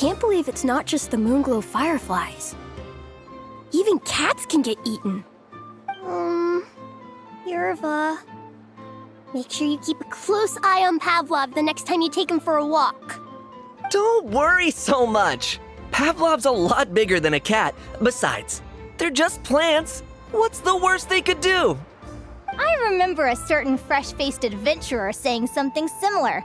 can't believe it's not just the Moonglow fireflies. Even cats can get eaten. Yerva. Make sure you keep a close eye on Pavlov the next time you take him for a walk. Don't worry so much. Pavlov's a lot bigger than a cat. Besides, they're just plants. What's the worst they could do? I remember a certain fresh-faced adventurer saying something similar,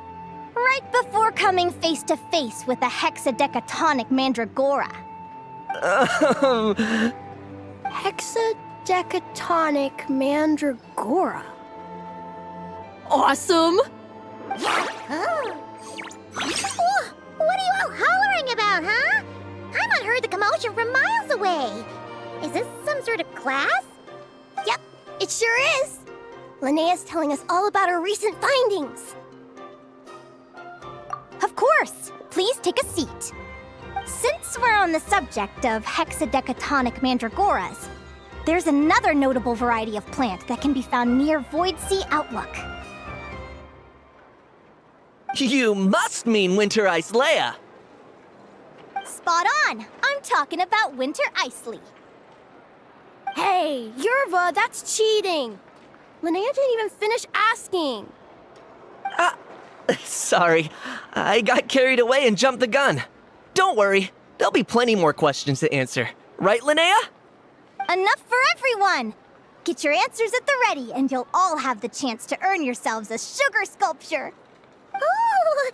right before coming face to face with a hexadecatonic mandragora. Hexadecatonic mandragora. Awesome! What are you all hollering about, huh? I heard the commotion from miles away. Is this some sort of class? Yep, it sure is. Linnea's telling us all about her recent findings. Of course! Please take a seat. Since we're on the subject of hexadecatonic mandragoras, there's another notable variety of plant that can be found near Void Sea Outlook. You must mean Winter Ice Leia. Spot on! I'm talking about Winter Icely. Hey, Yerva, that's cheating. Linnea didn't even finish asking. Sorry, I got carried away and jumped the gun. Don't worry, there'll be plenty more questions to answer. Right, Linnea? Enough for everyone! Get your answers at the ready, and you'll all have the chance to earn yourselves a sugar sculpture. Ooh, a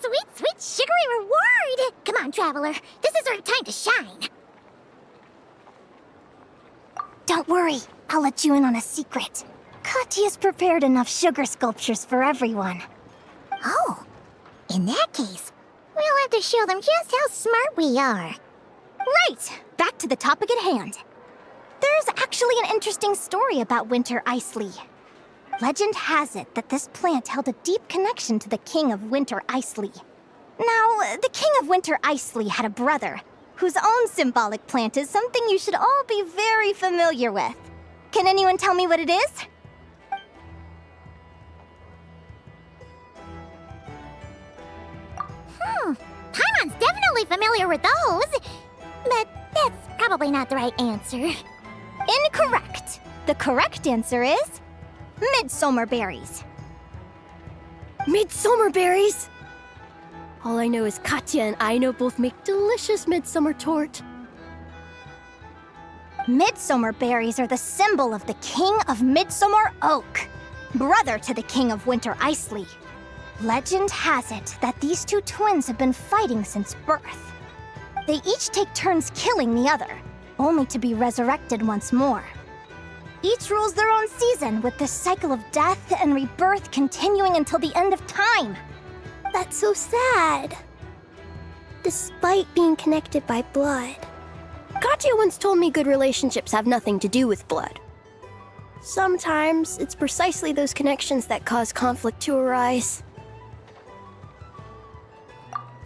sweet, sweet sugary reward! Come on, Traveler. This is our time to shine. Don't worry, I'll let you in on a secret. Katya's prepared enough sugar sculptures for everyone. Oh, in that case, we'll have to show them just how smart we are. Right! Back to the topic at hand. There's actually an interesting story about Winter Icely. Legend has it that this plant held a deep connection to the King of Winter Icely. Now, the King of Winter Icely had a brother, whose own symbolic plant is something you should all be very familiar with. Can anyone tell me what it is? Paimon's definitely familiar with those, but that's probably not the right answer. Incorrect. The correct answer is midsummer berries. Midsummer berries? All I know is Katya and Aino both make delicious midsummer tort. Midsummer berries are the symbol of the King of Midsummer Oak, brother to the King of Winter Icely. Legend has it that these two twins have been fighting since birth. They each take turns killing the other, only to be resurrected once more. Each rules their own season, with this cycle of death and rebirth continuing until the end of time. That's so sad. Despite being connected by blood. Katya once told me good relationships have nothing to do with blood. Sometimes it's precisely those connections that cause conflict to arise.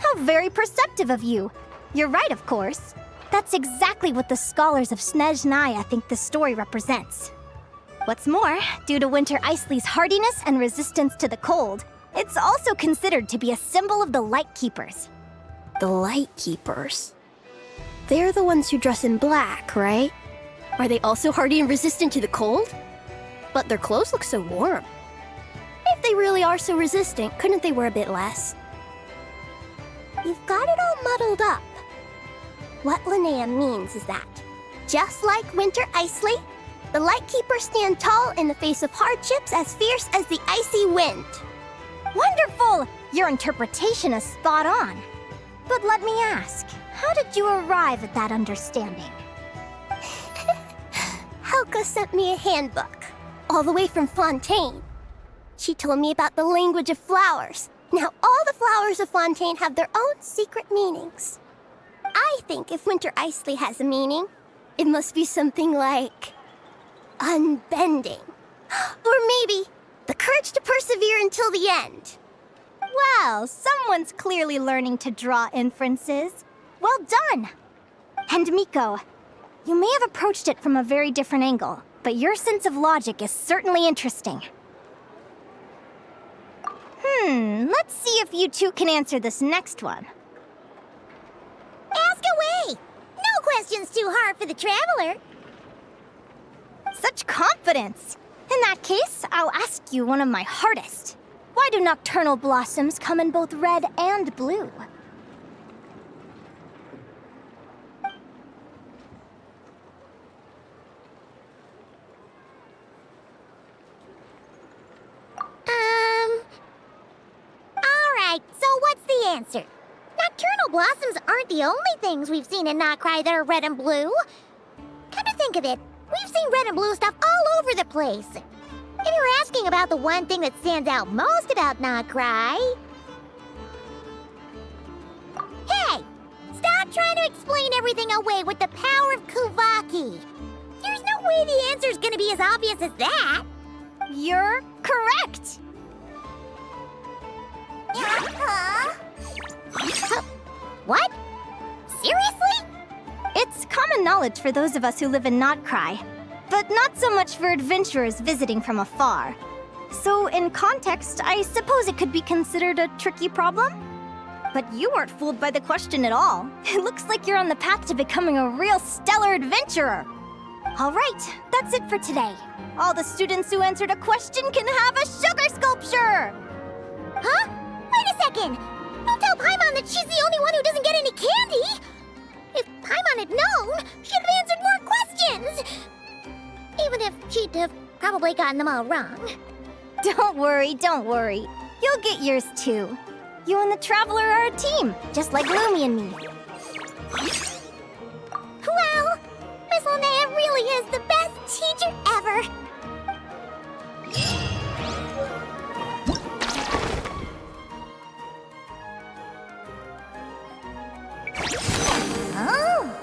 How very perceptive of you. You're right, of course. That's exactly what the scholars of Snezhnaya think the story represents. What's more, due to Winter Icely's hardiness and resistance to the cold, it's also considered to be a symbol of the Light Keepers. The Light Keepers? They're the ones who dress in black, right? Are they also hardy and resistant to the cold? But their clothes look so warm. If they really are so resistant, couldn't they wear a bit less? You've got it all muddled up. What Linnea means is that, just like Winter Icely, the Light Keepers stand tall in the face of hardships as fierce as the icy wind. Wonderful! Your interpretation is spot on. But let me ask, how did you arrive at that understanding? Helga sent me a handbook, all the way from Fontaine. She told me about the language of flowers. Now all the flowers of Fontaine have their own secret meanings. I think if Winter Icely has a meaning, it must be something like unbending. Or maybe the courage to persevere until the end. Well, someone's clearly learning to draw inferences. Well done! And Miko, you may have approached it from a very different angle, but your sense of logic is certainly interesting. Let's see if you two can answer this next one. question's too hard for the Traveler. Such confidence! In that case, I'll ask you one of my hardest. Why do nocturnal blossoms come in both red and blue? Alright, so what's the answer? Nocturnal blossoms aren't the only things we've seen in Notcry that are red and blue. Come to think of it, we've seen red and blue stuff all over the place. If you were asking about the one thing that stands out most about Notcry... Hey! Stop trying to explain everything away with the power of Kuvaki. There's no way the answer's gonna be as obvious as that. You're correct! What? Seriously? It's common knowledge for those of us who live in Notcry, but not so much for adventurers visiting from afar. So, in context, I suppose it could be considered a tricky problem? But you weren't fooled by the question at all. It looks like you're on the path to becoming a real stellar adventurer. All right, that's it for today. All the students who answered a question can have a sugar sculpture! Huh? Wait a second! Don't tell Paimon that she's the only one who doesn't get any candy! If Paimon had known, she'd have answered more questions! Even if she'd have probably gotten them all wrong. Don't worry, don't worry. You'll get yours too. You and the Traveler are a team, just like Lumi and me. Well, Miss Linnea really is the best teacher ever! Oh!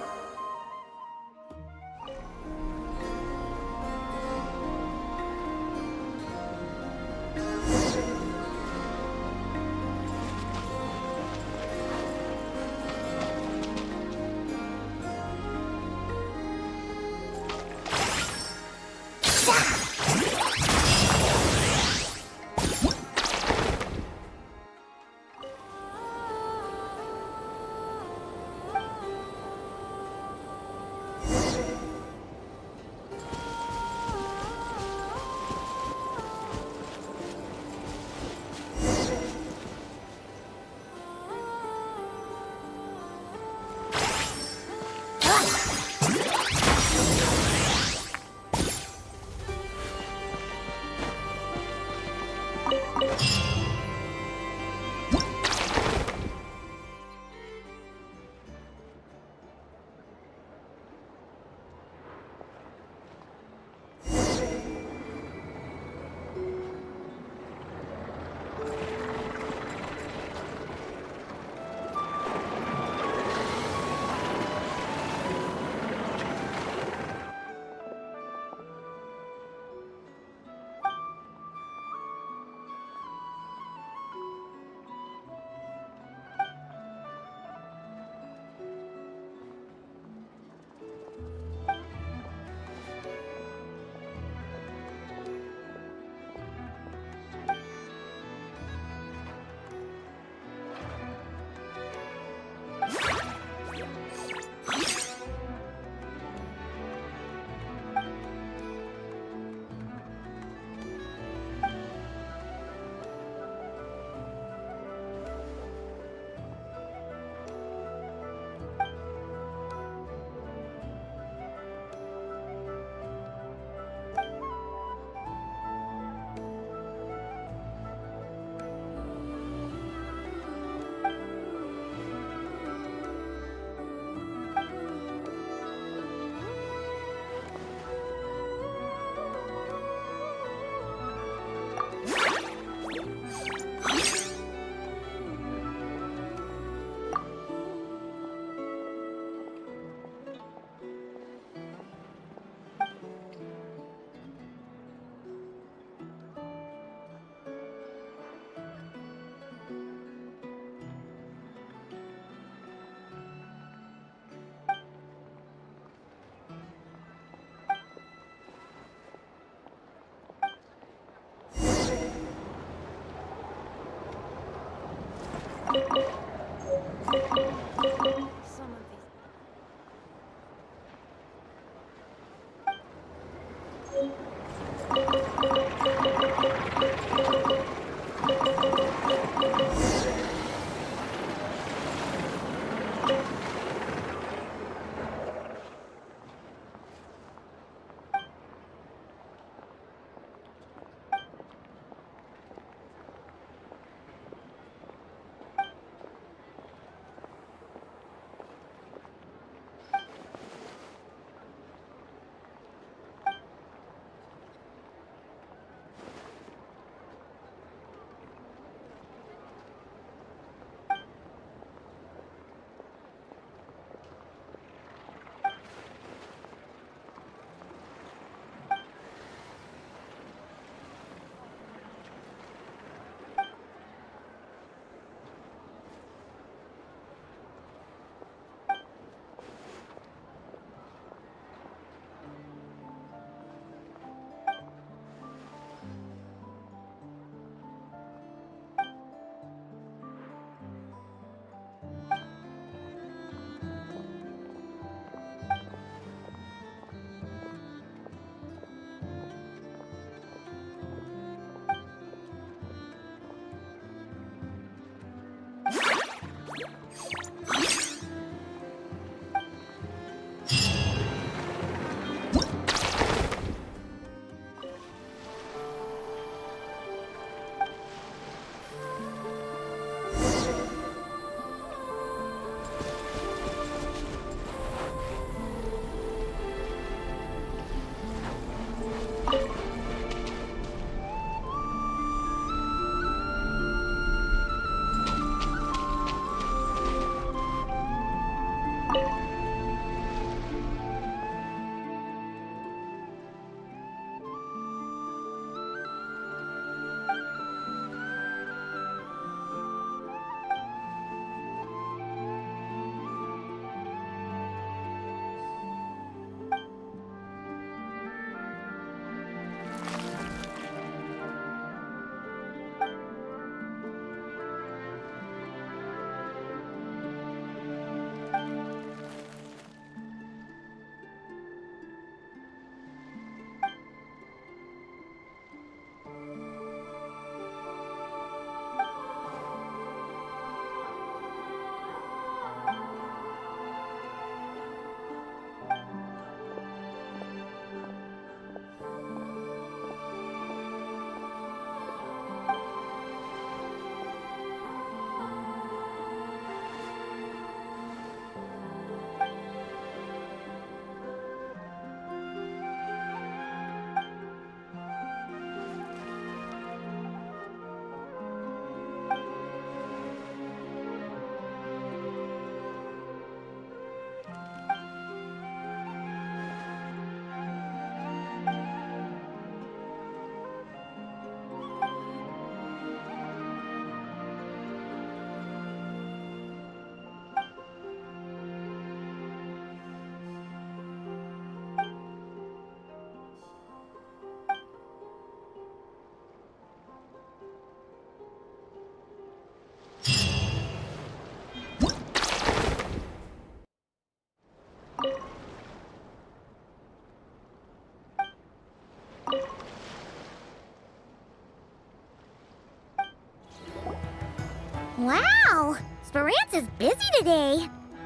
Wow, Speranza's busy today.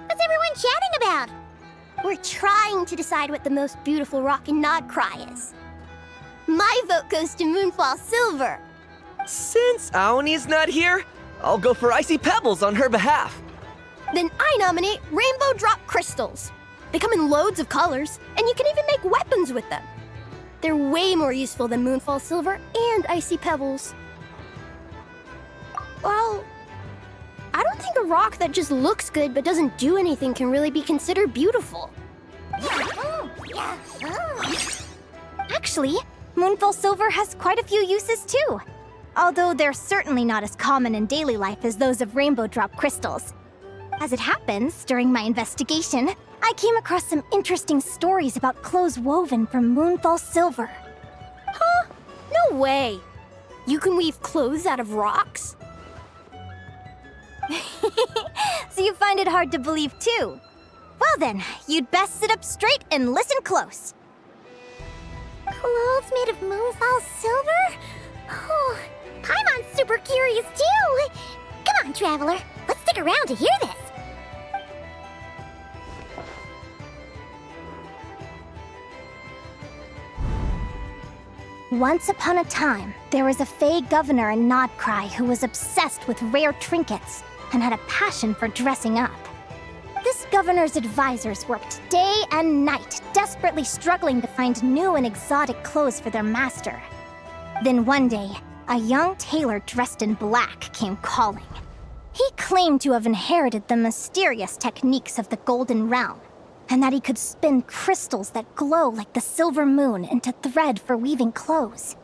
What's everyone chatting about? We're trying to decide what the most beautiful rock in Nodcry is. My vote goes to Moonfall Silver. Since Aoni's not here, I'll go for Icy Pebbles on her behalf. Then I nominate Rainbow Drop Crystals. They come in loads of colors, and you can even make weapons with them. They're way more useful than Moonfall Silver and Icy Pebbles. Well, I don't think a rock that just looks good but doesn't do anything can really be considered beautiful. Actually, Moonfall Silver has quite a few uses too. Although they're certainly not as common in daily life as those of Rainbow Drop Crystals. As it happens, during my investigation, I came across some interesting stories about clothes woven from Moonfall Silver. Huh? No way. You can weave clothes out of rocks? So you find it hard to believe too? Well then, you'd best sit up straight and listen close. Clothes made of Moonfall Silver? Oh, Paimon's super curious too. Come on, Traveler. Let's stick around to hear this. Once upon a time, there was a Fey governor in Nodcry who was obsessed with rare trinkets and had a passion for dressing up. This governor's advisors worked day and night, desperately struggling to find new and exotic clothes for their master. Then one day, a young tailor dressed in black came calling. He claimed to have inherited the mysterious techniques of the Golden Realm, and that he could spin crystals that glow like the silver moon into thread for weaving clothes.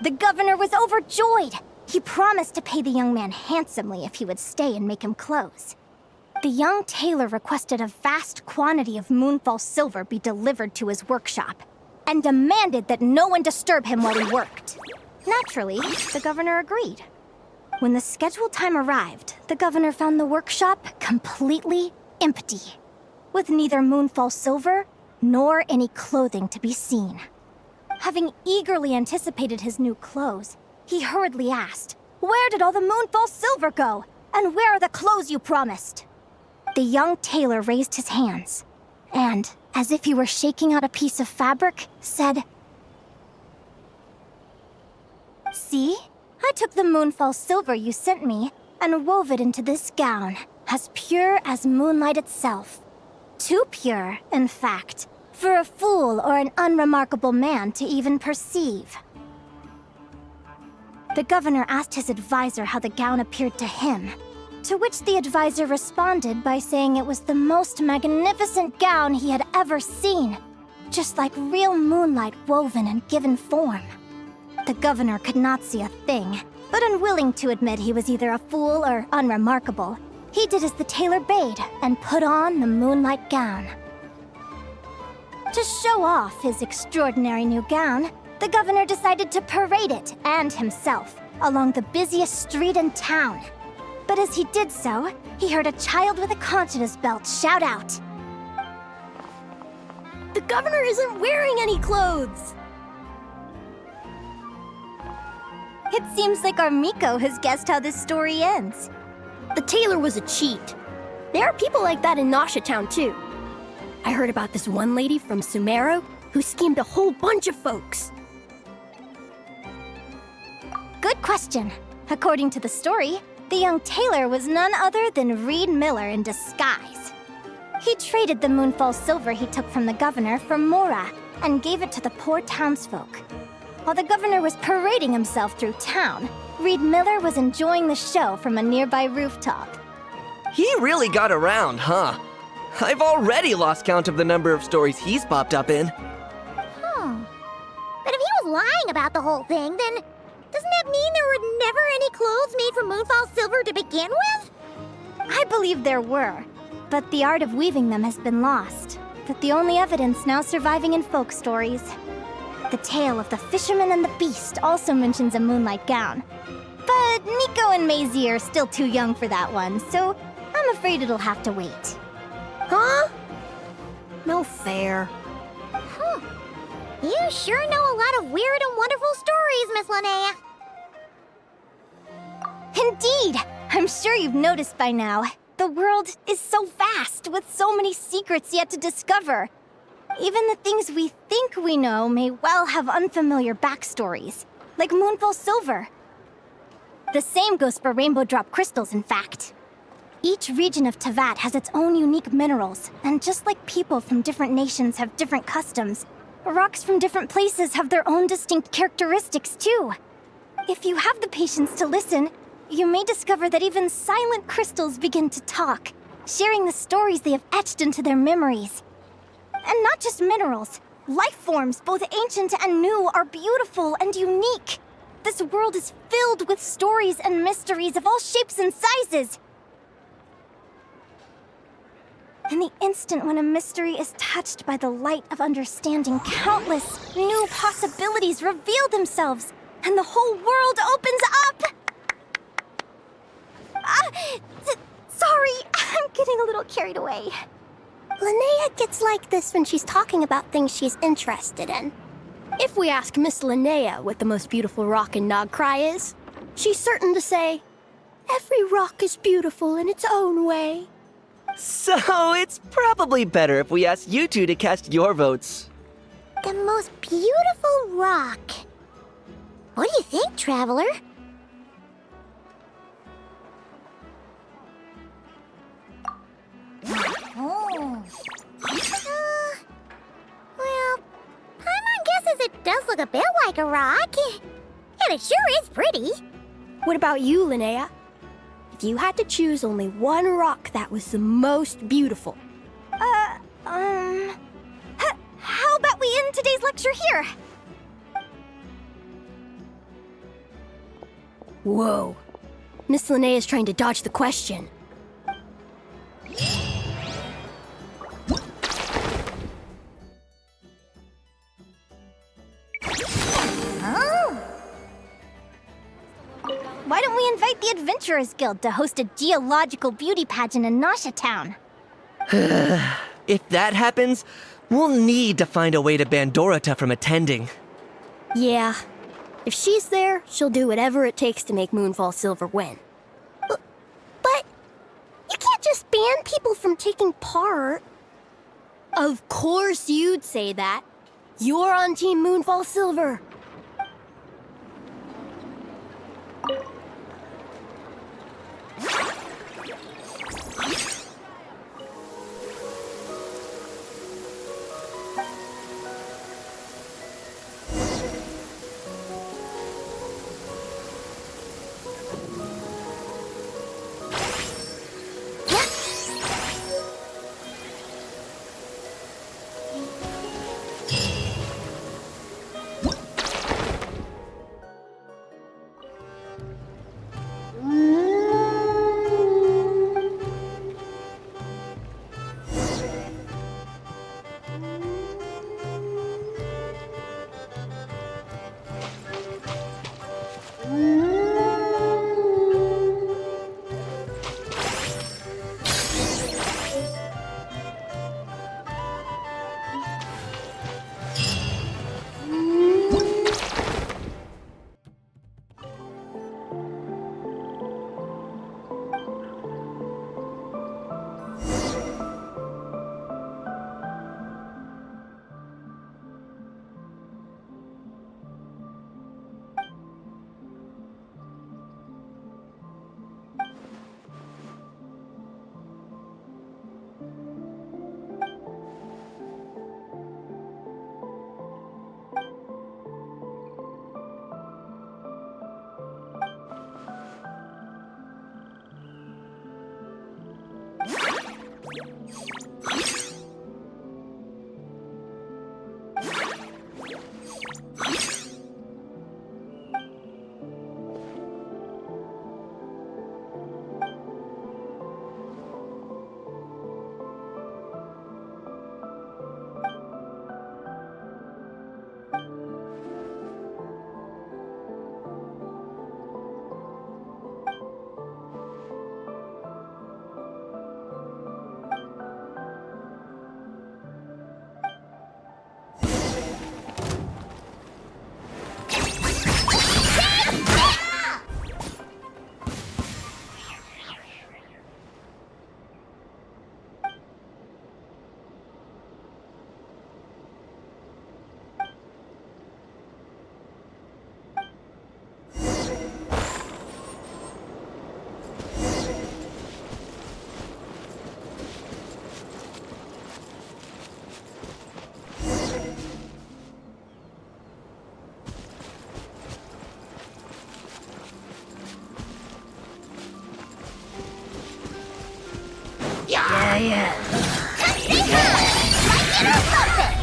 The governor was overjoyed. He promised to pay the young man handsomely if he would stay and make him clothes. The young tailor requested a vast quantity of Moonfall Silver be delivered to his workshop, and demanded that no one disturb him while he worked. Naturally, the governor agreed. When the scheduled time arrived, the governor found the workshop completely empty, with neither Moonfall Silver nor any clothing to be seen. Having eagerly anticipated his new clothes, he hurriedly asked, "Where did all the Moonfall Silver go? And where are the clothes you promised?" The young tailor raised his hands, and, as if he were shaking out a piece of fabric, said, "See? I took the Moonfall Silver you sent me and wove it into this gown, as pure as moonlight itself. Too pure, in fact, for a fool or an unremarkable man to even perceive." The governor asked his advisor how the gown appeared to him, to which the advisor responded by saying it was the most magnificent gown he had ever seen, just like real moonlight woven and given form. The governor could not see a thing, but unwilling to admit he was either a fool or unremarkable, he did as the tailor bade and put on the moonlight gown. To show off his extraordinary new gown, the governor decided to parade it and himself along the busiest street in town. But as he did so, he heard a child with a conch in his belt shout out, The governor isn't wearing any clothes! "It seems like our Miko has guessed how this story ends." The tailor was a cheat. There are people like that in Nasha Town too. I heard about this one lady from Sumeru who schemed a whole bunch of folks. Good question. According to the story, the young tailor was none other than Reed Miller in disguise. He traded the Moonfall Silver he took from the governor for Mora and gave it to the poor townsfolk. While the governor was parading himself through town, Reed Miller was enjoying the show from a nearby rooftop. He really got around, huh? I've already lost count of the number of stories he's popped up in. But if he was lying about the whole thing, then doesn't that mean there were never any clothes made from Moonfall Silver to begin with? I believe there were, but the art of weaving them has been lost, with the only evidence now surviving in folk stories. The tale of the fisherman and the beast also mentions a moonlight gown. But Nico and Maisie are still too young for that one, so I'm afraid it'll have to wait. Huh? No fair. You sure know a lot of weird and wonderful stories, Miss Linnea. Indeed! I'm sure you've noticed by now, the world is so vast with so many secrets yet to discover. Even the things we think we know may well have unfamiliar backstories, like Moonfall Silver. The same goes for Rainbow Drop crystals, in fact. Each region of Teyvat has its own unique minerals, and just like people from different nations have different customs, rocks from different places have their own distinct characteristics too. If you have the patience to listen, you may discover that even silent crystals begin to talk, sharing the stories they have etched into their memories. And not just minerals. Life forms, both ancient and new, are beautiful and unique. This world is filled with stories and mysteries of all shapes and sizes. In the instant when a mystery is touched by the light of understanding, countless new possibilities reveal themselves, and the whole world opens up! Sorry, I'm getting a little carried away. Linnea gets like this when she's talking about things she's interested in. If we ask Miss Linnea what the most beautiful rock in Nagcry is, she's certain to say, "Every rock is beautiful in its own way." So it's probably better if we ask you two to cast your votes. The most beautiful rock. What do you think, Traveler? Oh. Well, Paimon guesses it does look a bit like a rock. And it sure is pretty. What about you, Linnea? If you had to choose only one rock that was the most beautiful. How about we end today's lecture here? Whoa. Miss Linnea is trying to dodge the question. Why don't we invite the Adventurers Guild to host a geological beauty pageant in Nasha Town? If that happens, we'll need to find a way to ban Dorota from attending. Yeah. If she's there, she'll do whatever it takes to make Moonfall Silver win. But you can't just ban people from taking part. Of course you'd say that. You're on Team Moonfall Silver.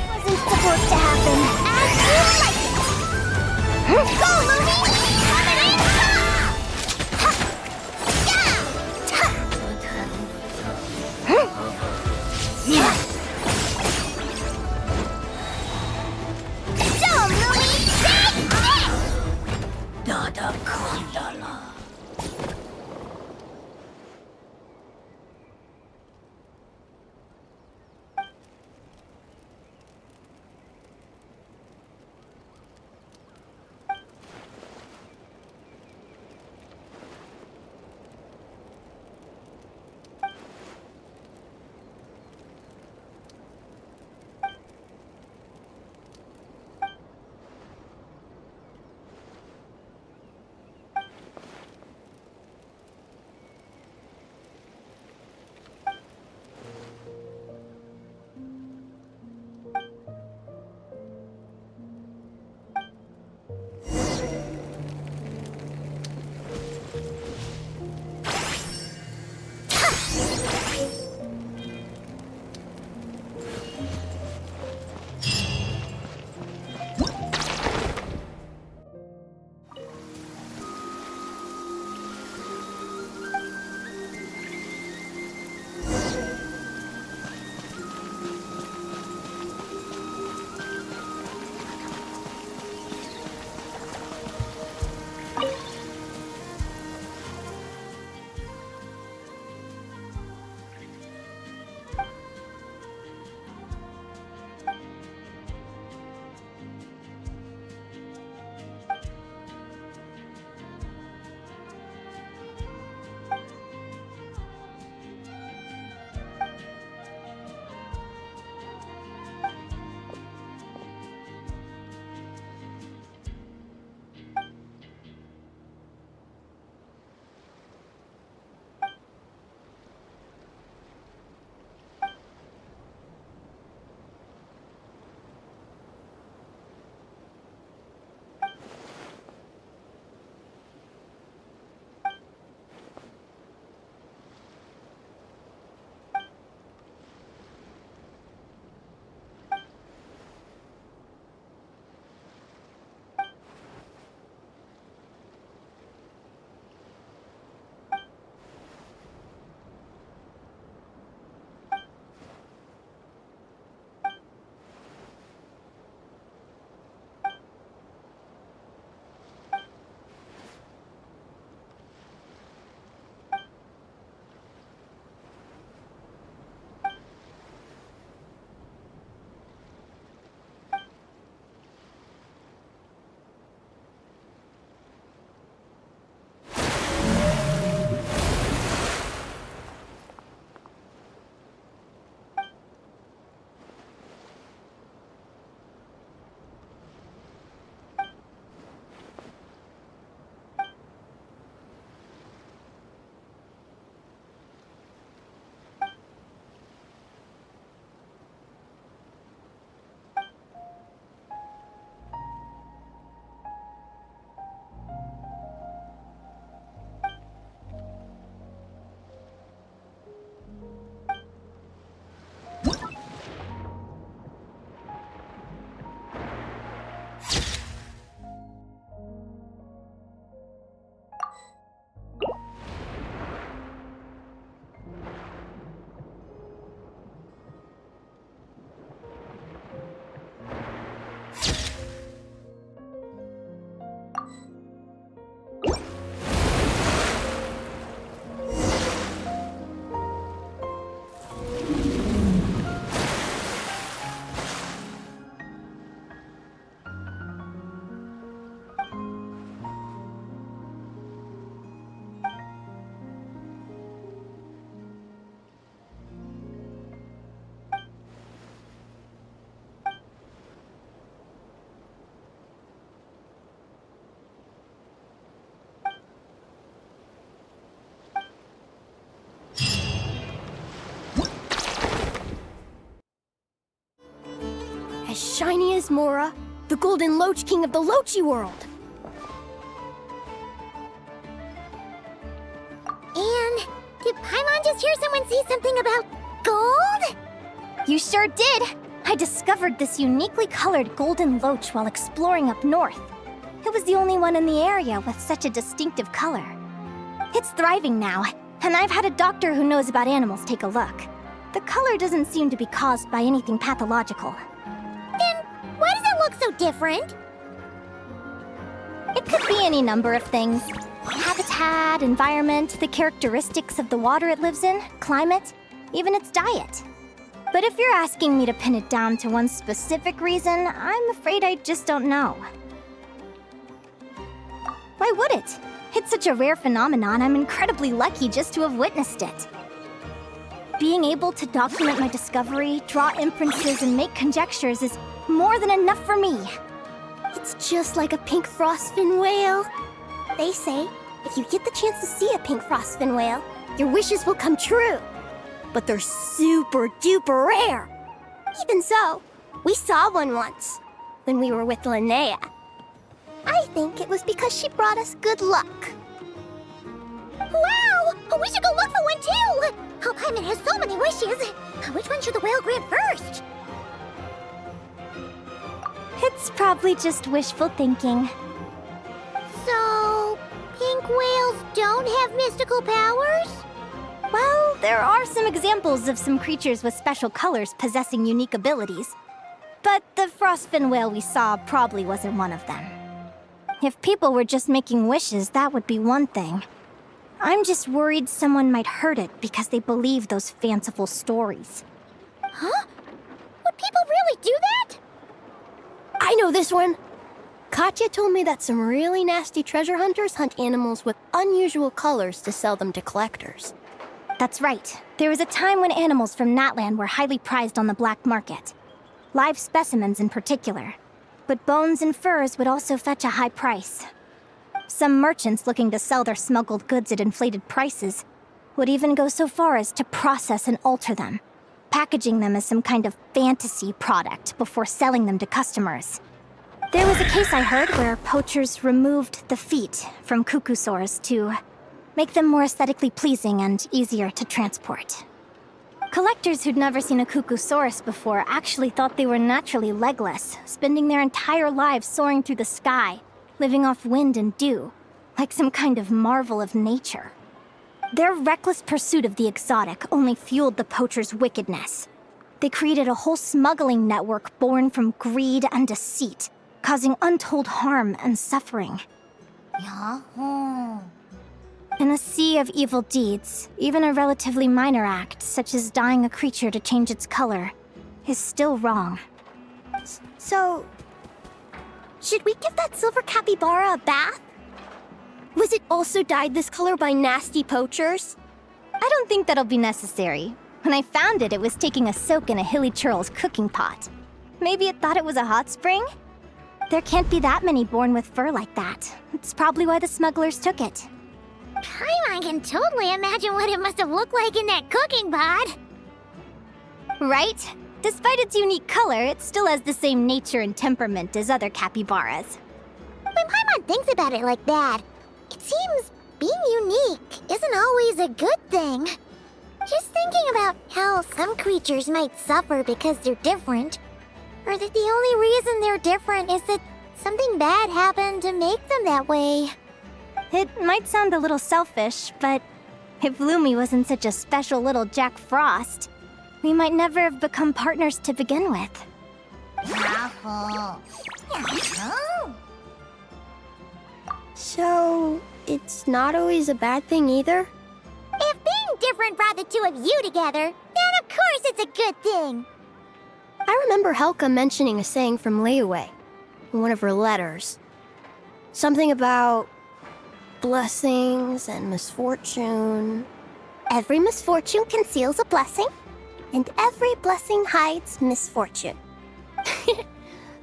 Wasn't supposed to happen. As you like it. Go, Lumine! Coming in hot! Yeah! Show 'em, Lumine! Take this! As shiny as Mora, the Golden Loach King of the Loachy world. And did Paimon just hear someone see something about gold? You sure did! I discovered this uniquely colored golden loach while exploring up north. It was the only one in the area with such a distinctive color. It's thriving now, and I've had a doctor who knows about animals take a look. The color doesn't seem to be caused by anything pathological. Then why does it look so different? It could be any number of things. Habitat, environment, the characteristics of the water it lives in, climate, even its diet. But if you're asking me to pin it down to one specific reason, I'm afraid I just don't know. Why would it? It's such a rare phenomenon, I'm incredibly lucky just to have witnessed it. Being able to document my discovery, draw inferences, and make conjectures is more than enough for me. It's just like a pink frostfin whale. They say if you get the chance to see a pink frostfin whale, your wishes will come true. But they're super duper rare. Even so, we saw one once when we were with Linnea. I think it was because she brought us good luck. Wow! We should go look for one too! Oh, Paimon has so many wishes. Which one should the whale grant first? It's probably just wishful thinking. So, pink whales don't have mystical powers? Well, there are some examples of some creatures with special colors possessing unique abilities. But the frostfin whale we saw probably wasn't one of them. If people were just making wishes, that would be one thing. I'm just worried someone might hurt it because they believe those fanciful stories. Huh? Would people really do that? I know this one. Katya told me that some really nasty treasure hunters hunt animals with unusual colors to sell them to collectors. That's right. There was a time when animals from Natland were highly prized on the black market. Live specimens in particular. But bones and furs would also fetch a high price. Some merchants looking to sell their smuggled goods at inflated prices would even go so far as to process and alter them, packaging them as some kind of fantasy product before selling them to customers. There was a case I heard where poachers removed the feet from cuckoosaurs to make them more aesthetically pleasing and easier to transport. Collectors who'd never seen a cuckoosaurus before actually thought they were naturally legless, spending their entire lives soaring through the sky, living off wind and dew, like some kind of marvel of nature. Their reckless pursuit of the exotic only fueled the poachers' wickedness. They created a whole smuggling network born from greed and deceit, causing untold harm and suffering. Yahoo! In a sea of evil deeds, even a relatively minor act, such as dyeing a creature to change its color, is still wrong. So, should we give that silver capybara a bath? Was it also dyed this color by nasty poachers? I don't think that'll be necessary. When I found it, it was taking a soak in a hilly churl's cooking pot. Maybe it thought it was a hot spring? There can't be that many born with fur like that. It's probably why the smugglers took it. Paimon can totally imagine what it must have looked like in that cooking pot. Right? Despite its unique color, it still has the same nature and temperament as other capybaras. When Paimon thinks about it like that, it seems being unique isn't always a good thing. Just thinking about how some creatures might suffer because they're different, or that the only reason they're different is that something bad happened to make them that way. It might sound a little selfish, but if Lumi wasn't such a special little Jack Frost, we might never have become partners to begin with. Yahoo! Yahoo! So, it's not always a bad thing either? If being different brought the two of you together, then of course it's a good thing. I remember Helka mentioning a saying from Layaway in one of her letters. Something about blessings and misfortune. Every misfortune conceals a blessing, and every blessing hides misfortune.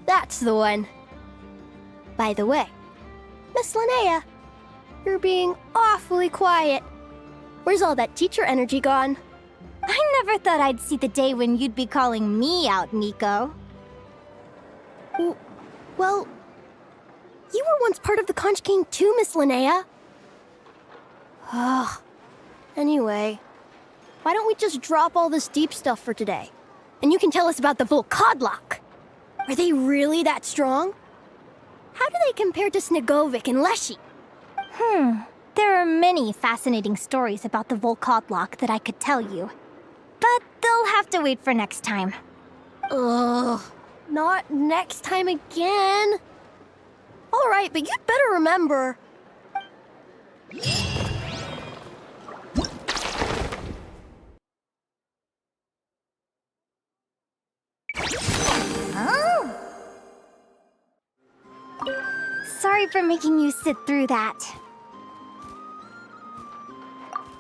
That's the one. By the way, Miss Linnea, you're being awfully quiet. Where's all that teacher energy gone? I never thought I'd see the day when you'd be calling me out, Miko. Well, you were once part of the Conch King too, Miss Linnea. Ugh. Anyway, Why don't we just drop all this deep stuff for today? And you can tell us about the Volkodlok. Are they really that strong? How do they compare to Snegovic and Leshy? There are many fascinating stories about the Volkodlok that I could tell you. But they'll have to wait for next time. Ugh, not next time again. All right, but you'd better remember. Oh! Sorry for making you sit through that.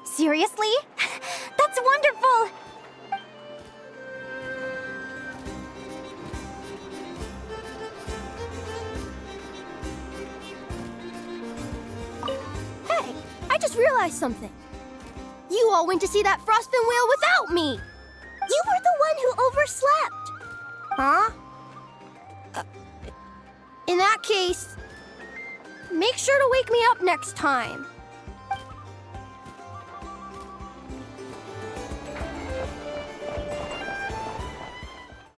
Seriously? That's wonderful! Hey, I just realized something. You all went to see that Frostfin whale without me! You were the one who overslept. Huh? In that case, make sure to wake me up next time.